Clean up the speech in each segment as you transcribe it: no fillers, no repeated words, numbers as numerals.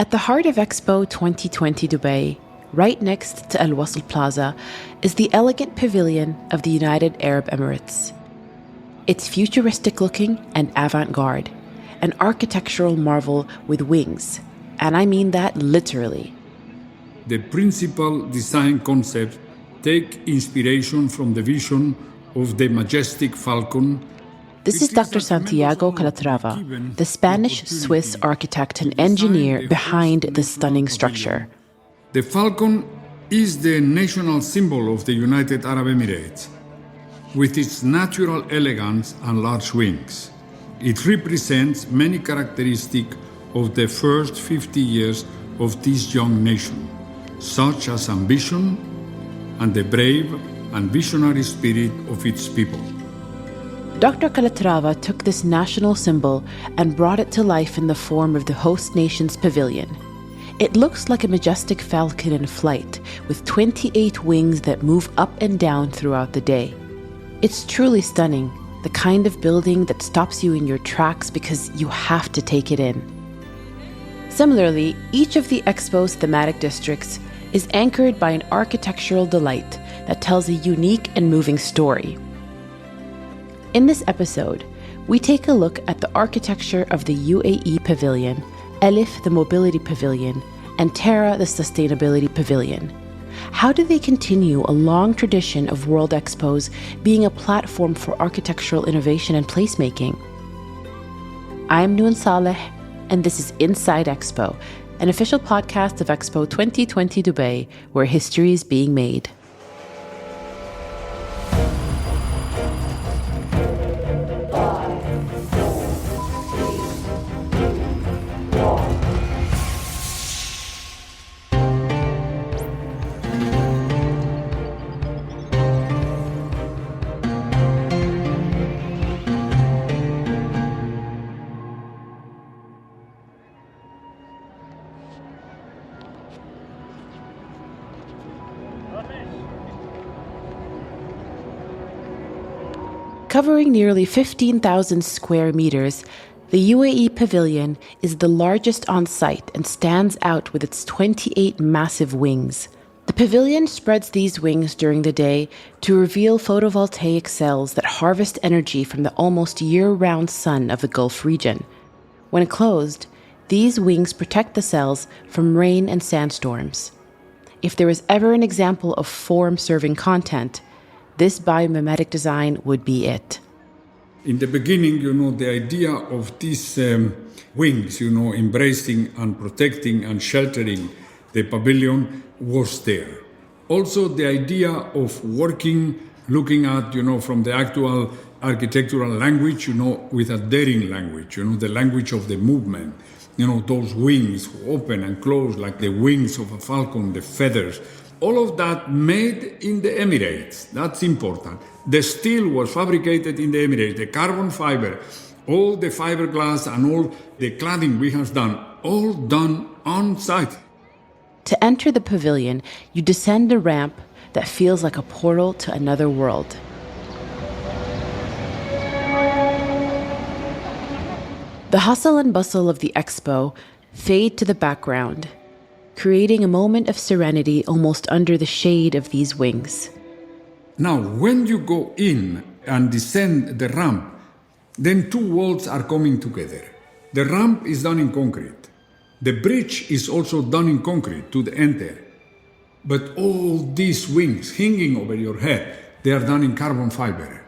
At the heart of Expo 2020 Dubai, right next to Al Wasl Plaza, is the elegant pavilion of the United Arab Emirates. It's futuristic looking and avant-garde, an architectural marvel with wings, and I mean that literally. The principal design concepts take inspiration from the vision of the majestic falcon. This is Dr. Santiago Calatrava, the Spanish-Swiss architect and engineer behind the stunning structure. The falcon is the national symbol of the United Arab Emirates, with its natural elegance and large wings. It represents many characteristics of the first 50 years of this young nation, such as ambition and the brave and visionary spirit of its people. Dr. Calatrava took this national symbol and brought it to life in the form of the host nation's pavilion. It looks like a majestic falcon in flight, with 28 wings that move up and down throughout the day. It's truly stunning, the kind of building that stops you in your tracks because you have to take it in. Similarly, each of the Expo's thematic districts is anchored by an architectural delight that tells a unique and moving story. In this episode, we take a look at the architecture of the UAE Pavilion, Alif the Mobility Pavilion, and Terra the Sustainability Pavilion. How do they continue a long tradition of World Expos being a platform for architectural innovation and placemaking? I'm Noon Saleh, and this is Inside Expo, an official podcast of Expo 2020 Dubai, where history is being made. Covering nearly 15,000 square meters, the UAE Pavilion is the largest on site and stands out with its 28 massive wings. The pavilion spreads these wings during the day to reveal photovoltaic cells that harvest energy from the almost year-round sun of the Gulf region. When closed, these wings protect the cells from rain and sandstorms. If there is ever an example of form-serving content, this biomimetic design would be it. In the beginning, the idea of these wings, embracing and protecting and sheltering the pavilion was there. Also, the idea of working, looking at, from the actual architectural language, with a daring language, the language of the movement. Those wings open and close like the wings of a falcon, the feathers. All of that made in the Emirates. That's important. The steel was fabricated in the Emirates, the carbon fiber, all the fiberglass and all the cladding we have done, all done on site. To enter the pavilion, you descend a ramp that feels like a portal to another world. The hustle and bustle of the Expo fade to the background, creating a moment of serenity almost under the shade of these wings. Now, when you go in and descend the ramp, then two worlds are coming together. The ramp is done in concrete. The bridge is also done in concrete to enter. But all these wings hanging over your head, they are done in carbon fiber.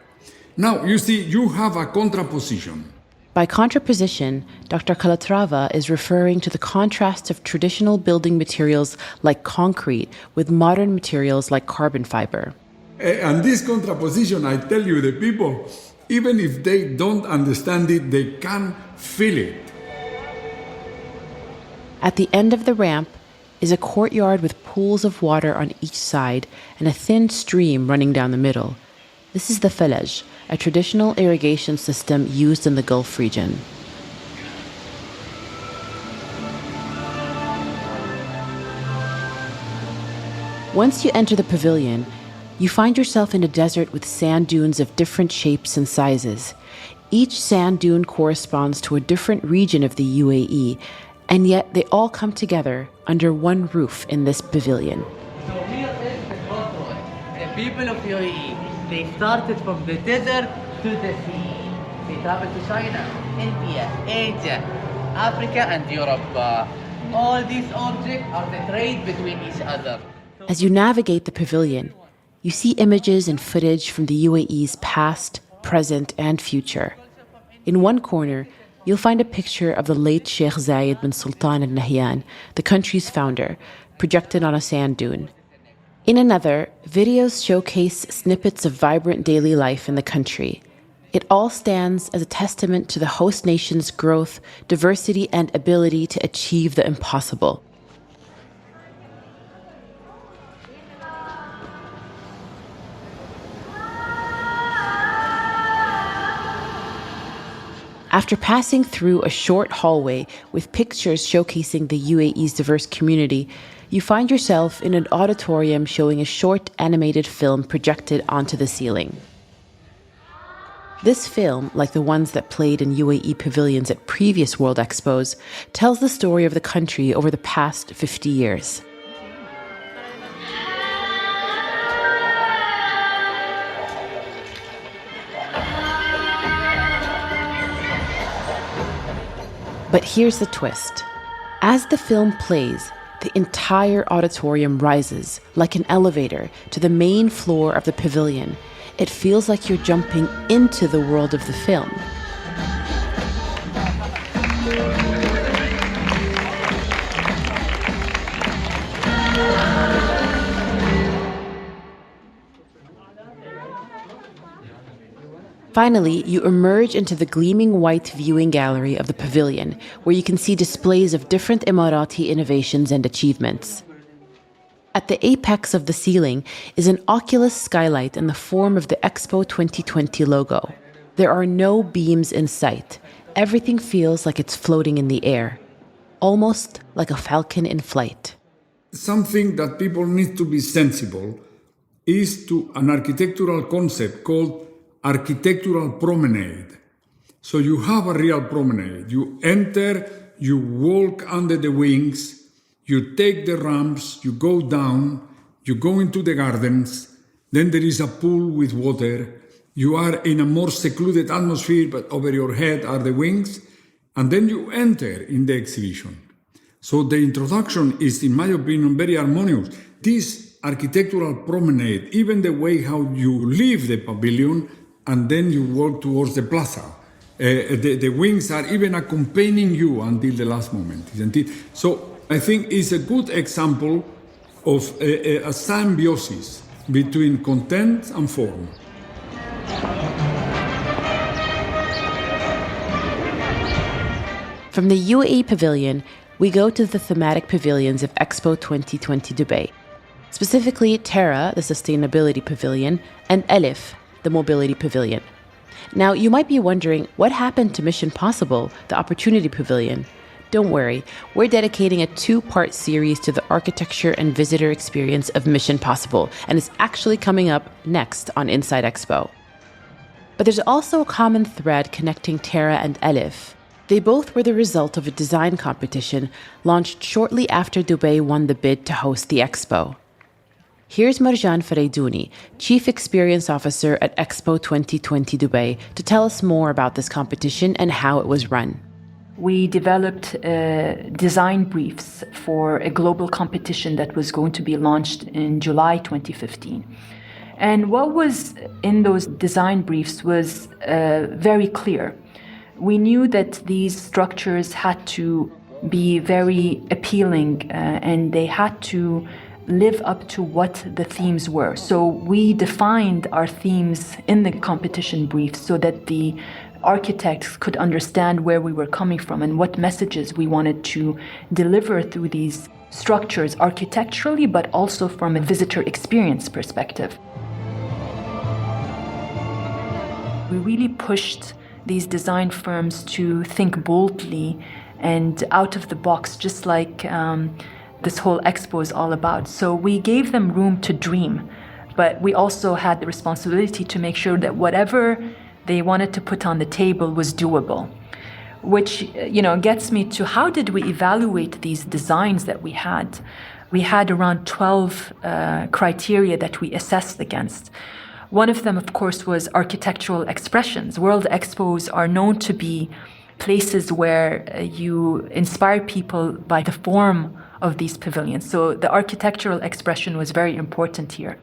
Now, you see, you have a contraposition. By contraposition, Dr. Calatrava is referring to the contrast of traditional building materials like concrete with modern materials like carbon fiber. And this contraposition, I tell you, the people, even if they don't understand it, they can feel it. At the end of the ramp is a courtyard with pools of water on each side and a thin stream running down the middle. This is the falaj, a traditional irrigation system used in the Gulf region. Once you enter the pavilion, you find yourself in a desert with sand dunes of different shapes and sizes. Each sand dune corresponds to a different region of the UAE, And yet they all come together under one roof in this pavilion. So here is the crossroad. The people of UAE, they started from the desert to the sea. They traveled to China, India, Asia, Africa and Europe. All these objects are the trade between each other. As you navigate the pavilion, you see images and footage from the UAE's past, present, and future. In one corner, you'll find a picture of the late Sheikh Zayed bin Sultan al Nahyan, the country's founder, projected on a sand dune. In another, videos showcase snippets of vibrant daily life in the country. It all stands as a testament to the host nation's growth, diversity, and ability to achieve the impossible. After passing through a short hallway with pictures showcasing the UAE's diverse community, you find yourself in an auditorium showing a short animated film projected onto the ceiling. This film, like the ones that played in UAE pavilions at previous World Expos, tells the story of the country over the past 50 years. But here's the twist. As the film plays, the entire auditorium rises like an elevator to the main floor of the pavilion. It feels like you're jumping into the world of the film. Finally, you emerge into the gleaming white viewing gallery of the pavilion, where you can see displays of different Emirati innovations and achievements. At the apex of the ceiling is an oculus skylight in the form of the Expo 2020 logo. There are no beams in sight. Everything feels like it's floating in the air, almost like a falcon in flight. Something that people need to be sensible is to an architectural concept called architectural promenade. So you have a real promenade. You enter, you walk under the wings, you take the ramps, you go down, you go into the gardens, then there is a pool with water. You are in a more secluded atmosphere, but over your head are the wings, and then you enter in the exhibition. So the introduction is, in my opinion, very harmonious. This architectural promenade, even the way how you leave the pavilion and then you walk towards the plaza. The wings are even accompanying you until the last moment, isn't it? So I think it's a good example of a symbiosis between content and form. From the UAE pavilion, we go to the thematic pavilions of Expo 2020 Dubai. Specifically, Terra, the sustainability pavilion, and Alif, the mobility pavilion. Now, you might be wondering, what happened to Mission Possible, the opportunity pavilion? Don't worry, we're dedicating a 2-part series to the architecture and visitor experience of Mission Possible, and it's actually coming up next on Inside Expo. But there's also a common thread connecting Terra and Alif. They both were the result of a design competition launched shortly after Dubai won the bid to host the Expo. Here's Marjan Faraidouni, Chief Experience Officer at Expo 2020 Dubai, to tell us more about this competition and how it was run. We developed design briefs for a global competition that was going to be launched in July 2015. And what was in those design briefs was very clear. We knew that these structures had to be very appealing and they had to live up to what the themes were. So we defined our themes in the competition brief so that the architects could understand where we were coming from and what messages we wanted to deliver through these structures architecturally, but also from a visitor experience perspective. We really pushed these design firms to think boldly and out of the box, just like this whole expo is all about. So we gave them room to dream, but we also had the responsibility to make sure that whatever they wanted to put on the table was doable. which gets me to how did we evaluate these designs that we had? We had around 12 criteria that we assessed against. One of them, of course, was architectural expressions. World Expos are known to be places where you inspire people by the form of these pavilions. So the architectural expression was very important here.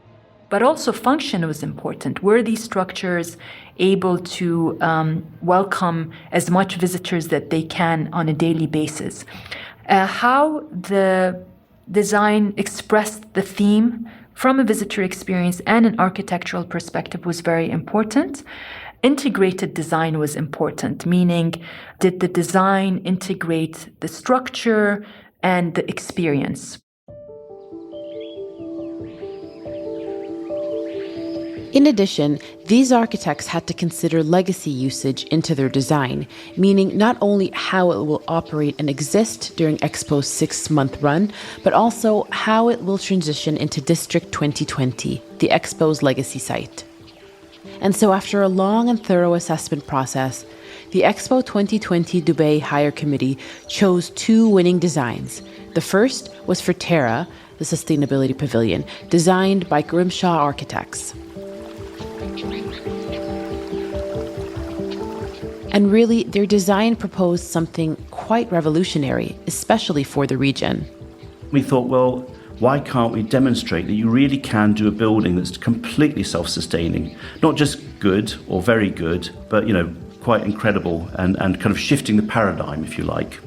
But also function was important. Were these structures able to welcome as much visitors that they can on a daily basis? How the design expressed the theme from a visitor experience and an architectural perspective was very important. Integrated design was important, meaning did the design integrate the structure and the experience? In addition, these architects had to consider legacy usage into their design, meaning not only how it will operate and exist during Expo's 6-month run, but also how it will transition into District 2020, the Expo's legacy site. And so after a long and thorough assessment process, the Expo 2020 Dubai Hire Committee chose 2 winning designs. The first was for Terra, the sustainability pavilion, designed by Grimshaw Architects. And really, their design proposed something quite revolutionary, especially for the region. We thought, well, why can't we demonstrate that you really can do a building that's completely self-sustaining? Not just good or very good, but, quite incredible and kind of shifting the paradigm, if you like.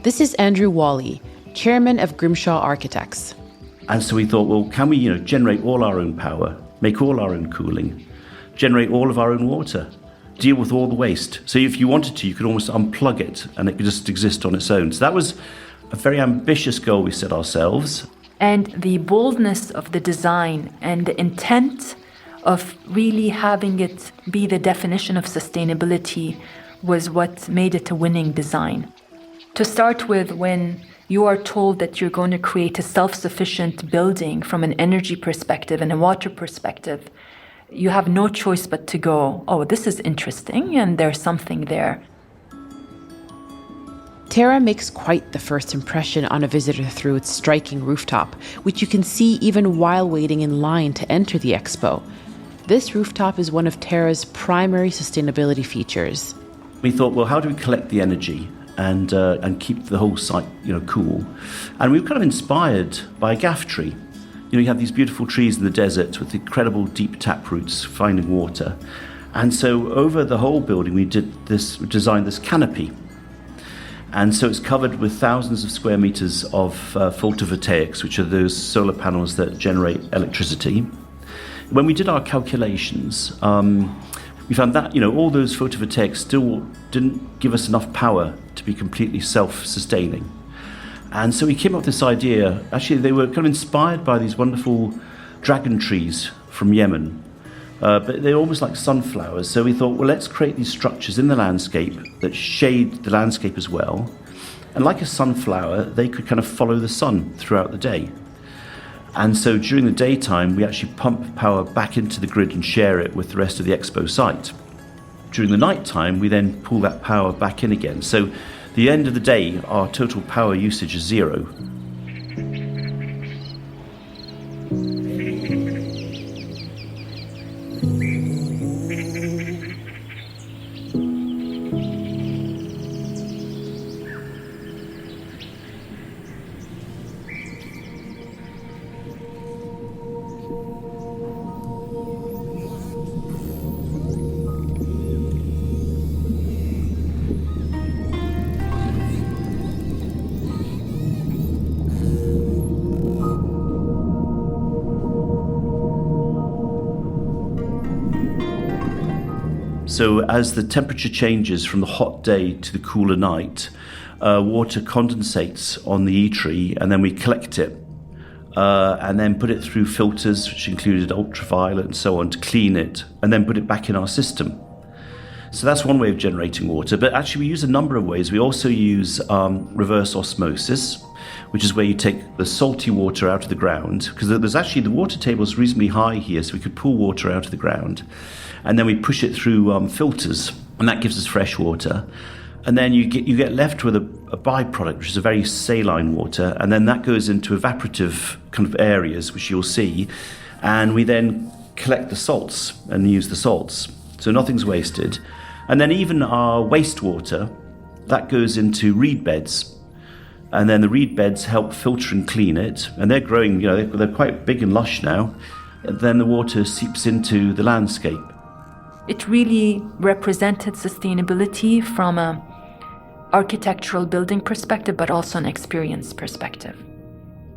This is Andrew Wally, chairman of Grimshaw Architects. And so we thought, well, can we, generate all our own power, make all our own cooling, generate all of our own water, deal with all the waste. So if you wanted to, you could almost unplug it and it could just exist on its own. So that was a very ambitious goal we set ourselves. And the boldness of the design and the intent of really having it be the definition of sustainability was what made it a winning design. To start with, when you are told that you're going to create a self-sufficient building from an energy perspective and a water perspective, you have no choice but to go, oh, this is interesting, and there's something there. Terra makes quite the first impression on a visitor through its striking rooftop, which you can see even while waiting in line to enter the Expo. This rooftop is one of Terra's primary sustainability features. We thought, well, how do we collect the energy and keep the whole site, cool? And we were kind of inspired by a gaff tree. You have these beautiful trees in the desert with incredible deep tap roots finding water. And so over the whole building, we designed this canopy. And so it's covered with thousands of square meters of photovoltaics, which are those solar panels that generate electricity. When we did our calculations, we found that, all those photovoltaics still didn't give us enough power to be completely self-sustaining. And so we came up with this idea. Actually, they were kind of inspired by these wonderful dragon trees from Yemen, but they're almost like sunflowers. So we thought, well, let's create these structures in the landscape that shade the landscape as well. And like a sunflower, they could kind of follow the sun throughout the day. And so during the daytime, we actually pump power back into the grid and share it with the rest of the Expo site. During the nighttime, we then pull that power back in again. So at the end of the day, our total power usage is 0. So as the temperature changes from the hot day to the cooler night, water condensates on the E-tree, and then we collect it and then put it through filters, which included ultraviolet and so on, to clean it, and then put it back in our system. So that's one way of generating water. But actually we use a number of ways. We also use reverse osmosis, which is where you take the salty water out of the ground, because there's actually, the water table is reasonably high here, so we could pull water out of the ground. And then we push it through filters, and that gives us fresh water. And then you get left with a byproduct, which is a very saline water, and then that goes into evaporative kind of areas, which you'll see, and we then collect the salts and use the salts. So nothing's wasted. And then even our wastewater, that goes into reed beds. And then the reed beds help filter and clean it. And they're growing, they're quite big and lush now. And then the water seeps into the landscape. It really represented sustainability from an architectural building perspective, but also an experience perspective.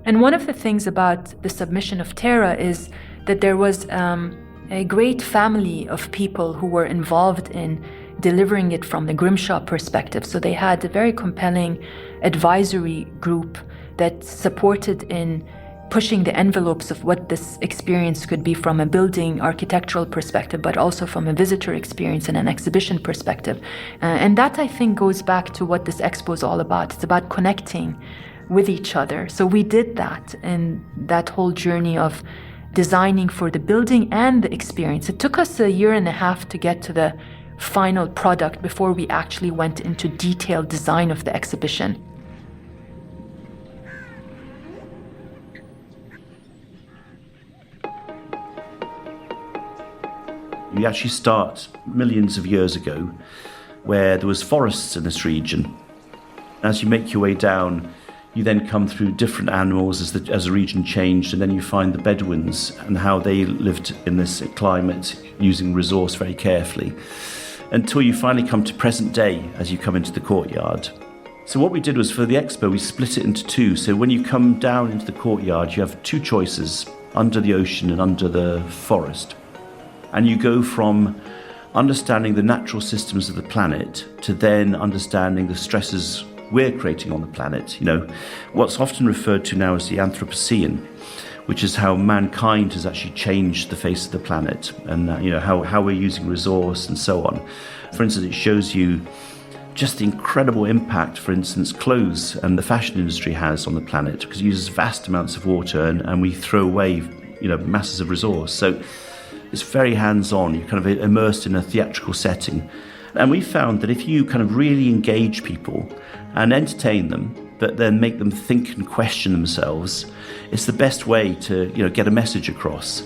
And one of the things about the submission of Terra is that there was a great family of people who were involved in delivering it from the Grimshaw perspective. So they had a very compelling advisory group that supported in pushing the envelopes of what this experience could be from a building architectural perspective, but also from a visitor experience and an exhibition perspective. And that, I think, goes back to what this expo is all about. It's about connecting with each other. So we did that in that whole journey of designing for the building and the experience. It took us 1.5 years to get to the final product before we actually went into detailed design of the exhibition. We actually start millions of years ago, where there was forests in this region. As you make your way down, you then come through different animals as the region changed, and then you find the Bedouins and how they lived in this climate, using resource very carefully, until you finally come to present day as you come into the courtyard. So what we did was, for the expo, we split it into two. So when you come down into the courtyard, you have two choices, under the ocean and under the forest. And you go from understanding the natural systems of the planet to then understanding the stresses we're creating on the planet. What's often referred to now as the Anthropocene, which is how mankind has actually changed the face of the planet, and how we're using resource and so on. For instance, it shows you just the incredible impact, for instance, clothes and the fashion industry has on the planet, because it uses vast amounts of water and we throw away masses of resource. So it's very hands-on. You're kind of immersed in a theatrical setting. And we found that if you kind of really engage people and entertain them, but then make them think and question themselves, it's the best way to get a message across.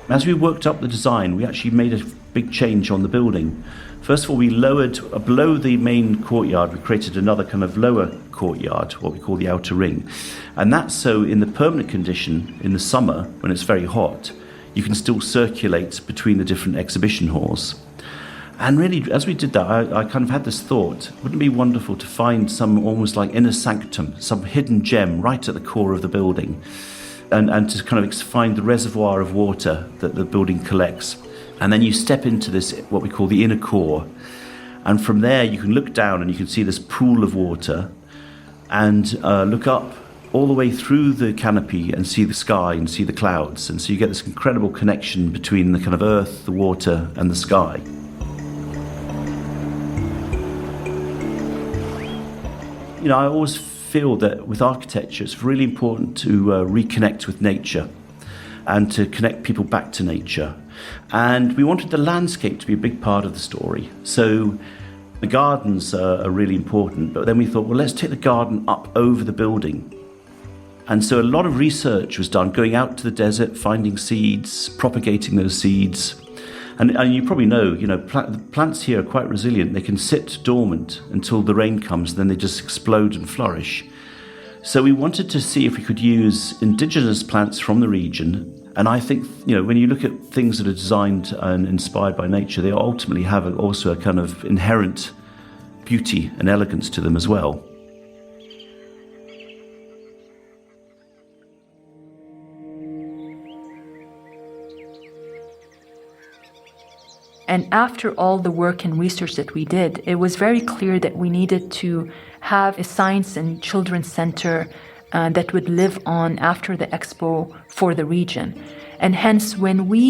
As we worked up the design, we actually made a big change on the building. First of all, we lowered below the main courtyard, we created another kind of lower courtyard, what we call the outer ring. And that's so in the permanent condition, in the summer, when it's very hot, you can still circulate between the different exhibition halls. And really, as we did that, I kind of had this thought, wouldn't it be wonderful to find some almost like inner sanctum, some hidden gem right at the core of the building, and to kind of find the reservoir of water that the building collects. And then you step into this, what we call the inner core. And from there, you can look down and you can see this pool of water and look up all the way through the canopy and see the sky and see the clouds. And so you get this incredible connection between the kind of earth, the water, and the sky. I always feel that with architecture, it's really important to reconnect with nature and to connect people back to nature. And we wanted the landscape to be a big part of the story. So the gardens are really important, but then we thought, well, let's take the garden up over the building. And so a lot of research was done, going out to the desert, finding seeds, propagating those seeds. And you probably know, plants here are quite resilient. They can sit dormant until the rain comes, and then they just explode and flourish. So we wanted to see if we could use indigenous plants from the region. And I think, when you look at things that are designed and inspired by nature, they ultimately have also a kind of inherent beauty and elegance to them as well. And after all the work and research that we did, it was very clear that we needed to have a science and children's center that would live on after the Expo for the region. And hence, when we